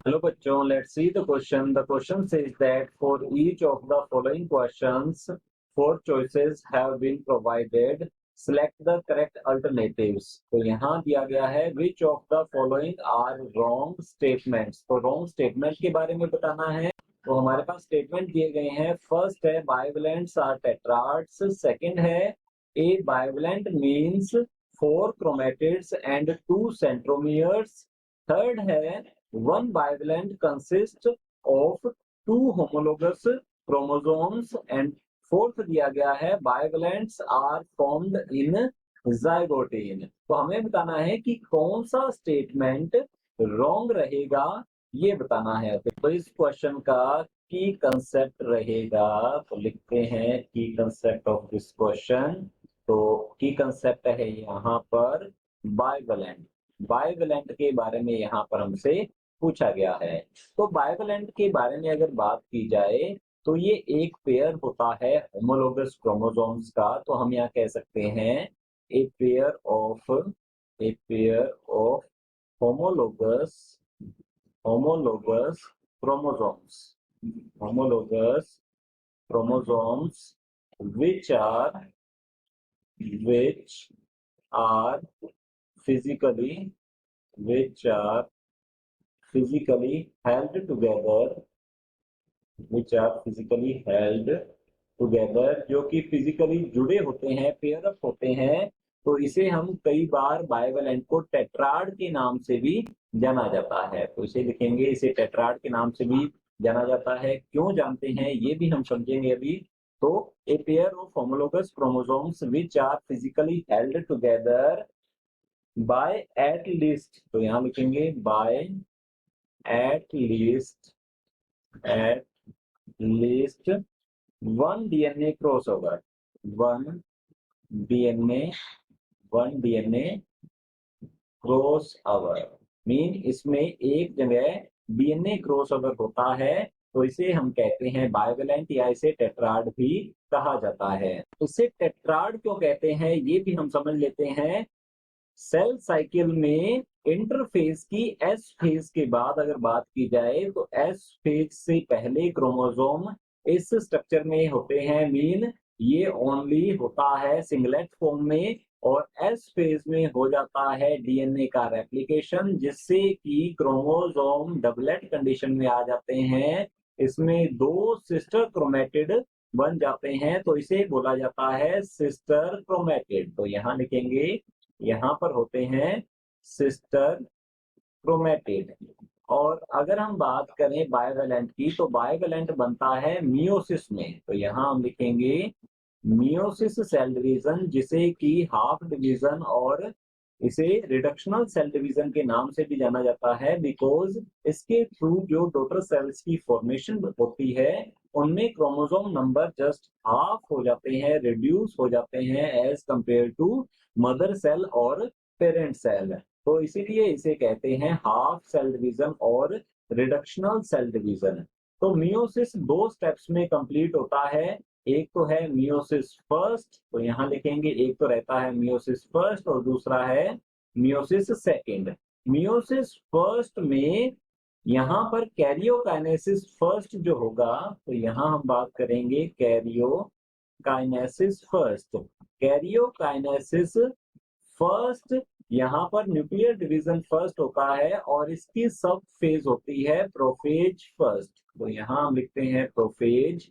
Hello bachon, let's see the question. The question says that for each of the following questions, four choices have been provided. Select the correct alternatives. तो यहाँ दिया गया है which of the following are wrong statements. तो wrong statement के बारे में बताना है। तो हमारे पास स्टेटमेंट दिए गए हैं। फर्स्ट है बाइवेलेंट्स आर टेट्राड्स। सेकंड है a bivalent means four chromatids and two centromeres. Third है one bivalent consists of two homologous chromosomes and fourth दिया गया है bivalents are formed in zygote। तो हमें बताना है कि कौन सा स्टेटमेंट रॉन्ग रहेगा, ये बताना है। तो इस क्वेश्चन का की कंसेप्ट रहेगा, तो लिखते हैं की कंसेप्ट ऑफ दिस क्वेश्चन। तो की कंसेप्ट है यहाँ पर बाइवेलेंट। बाइवेलेंट के बारे में यहाँ पर हमसे पूछा गया है। तो बाइवेलेंट के बारे में अगर बात की जाए तो ये एक पेयर होता है होमोलोगस क्रोमोसोम्स का। तो हम यहाँ कह सकते हैं ए pair of homologous homologous chromosomes homologous chromosomes which are physically held together, जो कि फिजिकली जुड़े होते हैं, पेयर अप होते हैं। तो इसे हम कई बार बाइवेलेंट को टेट्राड के नाम से भी जाना जाता है। तो इसे लिखेंगे, इसे टेट्राड के नाम से भी जाना जाता है। क्यों जानते हैं ये भी हम समझेंगे अभी। तो a pair of homologous chromosomes which are physically held together by at least, तो यहाँ लिखेंगे by at least one DNA crossover, one DNA crossover mean इसमें एक जगह डीएनए क्रॉसओवर होता है। तो इसे हम कहते हैं बाइवेलेंट या इसे टेट्राड भी कहा जाता है। इसे टेट्राड क्यों कहते हैं ये भी हम समझ लेते हैं। सेल साइकिल में इंटरफेज की एस फेज के बाद अगर बात की जाए तो एस फेज से पहले क्रोमोसोम इस स्ट्रक्चर में होते हैं, मीन ये ओनली होता है सिंगलेट फॉर्म में, और एस फेज में हो जाता है डीएनए का रेप्लिकेशन, जिससे कि क्रोमोसोम डबलेट कंडीशन में आ जाते हैं। इसमें दो सिस्टर क्रोमेटिड बन जाते हैं, तो इसे बोला जाता है सिस्टर क्रोमेटिड। तो यहाँ लिखेंगे, यहाँ पर होते हैं सिस्टर क्रोमेटिड। और अगर हम बात करें बाइवेलेंट की, तो बाइवेलेंट बनता है मियोसिस में। तो यहाँ हम लिखेंगे मियोसिस सेल डिवीजन, जिसे कि हाफ डिवीजन और इसे रिडक्शनल सेल डिवीजन के नाम से भी जाना जाता है, बिकॉज इसके थ्रू जो डॉटर सेल्स की फॉर्मेशन होती है उनमें क्रोमोसोम नंबर जस्ट हाफ हो जाते हैं, रिड्यूस हो जाते हैं as compare to mother cell और पेरेंट सेल। तो इसीलिए इसे कहते हैं हाफ सेल डिवीजन और रिडक्शनल सेल डिवीजन। तो मियोसिस दो स्टेप्स में कंप्लीट होता है। एक तो है मियोसिस फर्स्ट, तो यहाँ लिखेंगे एक तो रहता है मियोसिस फर्स्ट और दूसरा है मियोसिस सेकंड। मियोसिस फर्स्ट में यहाँ पर कैरियोकाइनेसिस फर्स्ट जो होगा, तो यहाँ हम बात करेंगे कैरियोकाइनेसिस फर्स्ट। कैरियोकाइनेसिस फर्स्ट, यहाँ पर न्यूक्लियर डिवीजन फर्स्ट होता है और इसकी सब फेज होती है प्रोफेज फर्स्ट। तो यहाँ हम लिखते हैं प्रोफेज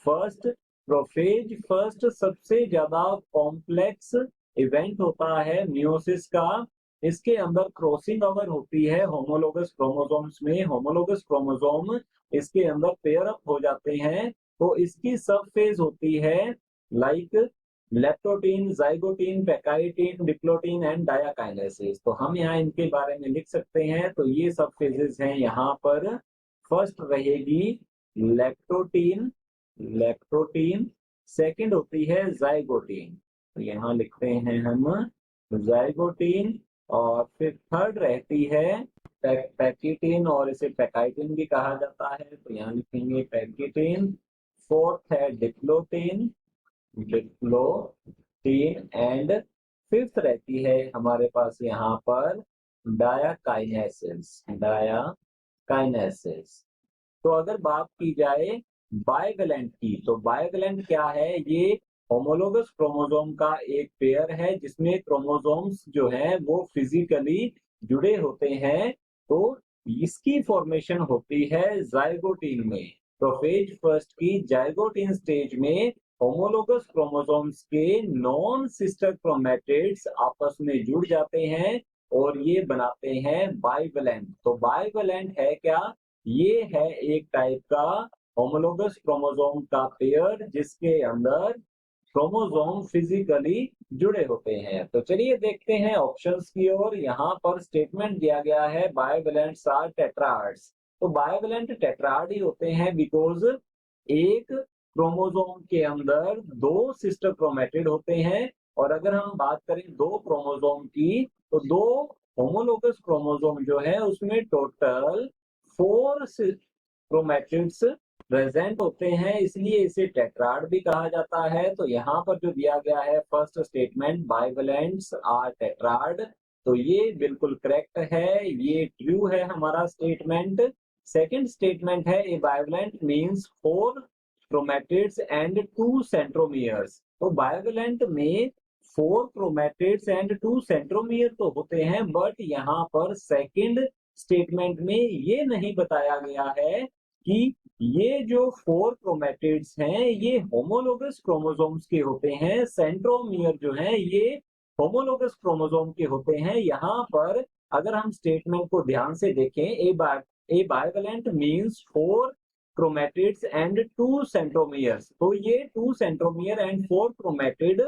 फर्स्ट। प्रोफेज फर्स्ट सबसे ज्यादा कॉम्प्लेक्स इवेंट होता है मियोसिस का। इसके अंदर क्रॉसिंग ओवर होती है होमोलोगस क्रोमोसोम्स में। होमोलोगस क्रोमोसोम इसके अंदर पेयर अप हो जाते हैं। तो इसकी सब फेज होती है like leptotene, zygotene, pachytene, diplotene and diakinesis. तो हम यहाँ इनके बारे में लिख सकते हैं। तो ये सब फेजेस हैं। यहाँ पर फर्स्ट रहेगी लेप्टोटीन, सेकंड होती है जाइगोटीन, तो यहाँ लिखते हैं हम जाइगोटीन। और फिर थर्ड रहती है पैकिटीन, और इसे पैकाइटीन भी कहा जाता है, तो यहाँ लिखेंगे पैकिटीन। फोर्थ है डिप्लोटीन एंड फिफ्थ रहती है हमारे पास यहाँ पर डायाकाइनेसिस। काइनेसिस। तो अगर बात की जाए बाइवेलेंट की, तो बाइवेलेंट क्या है? ये होमोलोगस क्रोमोसोम का एक पेयर है जिसमें क्रोमोसोम्स जो हैं वो फिजिकली जुड़े होते हैं। तो इसकी फॉर्मेशन होती है जाइगोटीन में। प्रोफेज फर्स्ट की जाइगोटीन स्टेज में होमोलोगस क्रोमोसोम्स के नॉन सिस्टर क्रोमैटिड्स आपस में जुड़ जाते हैं और ये बनाते हैं बाइवेलेंट। तो बाइवेलेंट है क्या? ये है एक टाइप का होमोलोगस क्रोमोसोम का पेयर जिसके अंदर क्रोमोसोम फिजिकली जुड़े होते हैं। तो चलिए देखते हैं ऑप्शंस की ओर। यहाँ पर स्टेटमेंट दिया गया है बाइवेलेंट्स आर टेट्राड्स। तो बाइवेलेंट टेट्राड ही होते हैं बिकॉज एक क्रोमोसोम के अंदर दो सिस्टर क्रोमैटिड होते हैं। और अगर हम बात करें दो क्रोमोसोम की, तो दो होमोलोगस क्रोमोसोम जो है उसमें टोटल 4 क्रोमैटिड्स प्रेजेंट होते हैं, इसलिए इसे टेट्राड भी कहा जाता है। तो यहाँ पर जो दिया गया है फर्स्ट स्टेटमेंट बाइवेलेंट्स आर टेट्राड, तो ये बिल्कुल करेक्ट है, ये ट्रू है हमारा स्टेटमेंट। सेकंड स्टेटमेंट है a bivalent means 4 chromatids and 2 centromeres. तो बाइवेलेंट में 4 क्रोमैटिड्स एंड 2 सेंट्रोमियर तो होते हैं, बट यहाँ पर सेकंड स्टेटमेंट में ये नहीं बताया गया है कि ये जो 4 क्रोमैटिड्स हैं ये होमोलोगस क्रोमोसोम्स के होते हैं, सेंट्रोमियर जो हैं ये होमोलोगस क्रोमोसोम के होते हैं। यहाँ पर अगर हम स्टेटमेंट को ध्यान से देखें, a bivalent means 4 chromatids and 2 centromeres. तो ये 2 सेंट्रोमियर एंड 4 क्रोमैटिड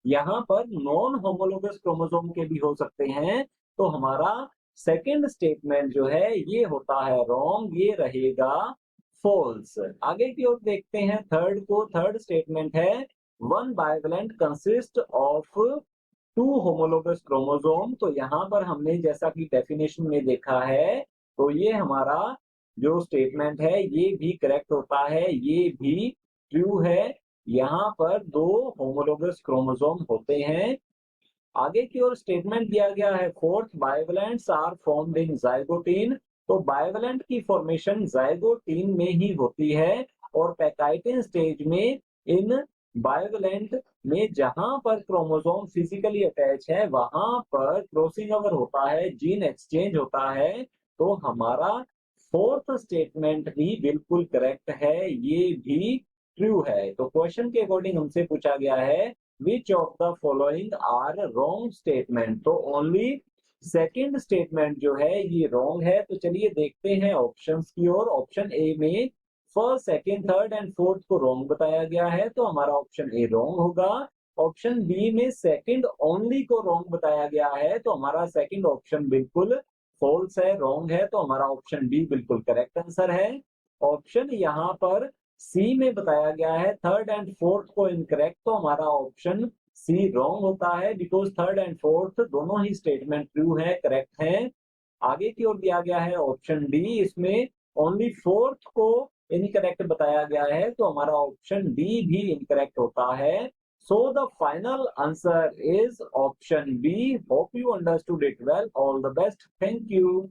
यहाँ पर नॉन होमोलोगस क्रोमोसोम के भी हो सकते हैं। तो हमारा सेकंड स्टेटमेंट जो है ये होता है रॉन्ग, ये रहेगा फॉल्स। आगे की ओर देखते हैं थर्ड को। थर्ड स्टेटमेंट है one bivalent consist of 2 homologous chromosome. तो यहाँ पर हमने जैसा कि डेफिनेशन में देखा है, तो ये हमारा जो स्टेटमेंट है ये भी करेक्ट होता है, ये भी ट्रू है। यहाँ पर 2 होमोलोगस क्रोमोसोम होते हैं। आगे की ओर स्टेटमेंट दिया गया है fourth bivalents are formed in zygotene. तो बाइवेलेंट की फॉर्मेशन जाइगोटीन में ही होती है और पैकाइटिन स्टेज में इन बाइवेलेंट में जहां पर क्रोमोसोम फिजिकली अटैच है वहां पर क्रॉसिंग ओवर होता है, जीन एक्सचेंज होता है। तो हमारा फोर्थ स्टेटमेंट भी बिल्कुल करेक्ट है, ये भी ट्रू है। तो क्वेश्चन के अकॉर्डिंग हमसे पूछा गया है which of the following are wrong statement। तो ओनली सेकंड स्टेटमेंट जो है ये रॉन्ग है। तो चलिए देखते हैं ऑप्शंस की ओर। ऑप्शन ए में first second third and fourth को रॉन्ग बताया गया है, तो हमारा ऑप्शन ए रॉन्ग होगा। ऑप्शन बी में सेकंड ओनली को रॉन्ग बताया गया है, तो हमारा सेकंड ऑप्शन बिल्कुल फॉल्स है, रॉन्ग है। तो हमारा ऑप्शन बी बिल्कुल करेक्ट आंसर है। ऑप्शन यहाँ पर सी में बताया गया है थर्ड एंड फोर्थ को इनकरेक्ट, तो हमारा ऑप्शन सी रॉन्ग होता है बिकॉज थर्ड एंड फोर्थ दोनों ही स्टेटमेंट ट्रू है, करेक्ट है। आगे की ओर दिया गया है ऑप्शन डी, इसमें ओनली फोर्थ को इनकरेक्ट बताया गया है, तो हमारा ऑप्शन डी भी इनकरेक्ट होता है। So the final answer is option B. Hope you understood it well. All the best, thank you.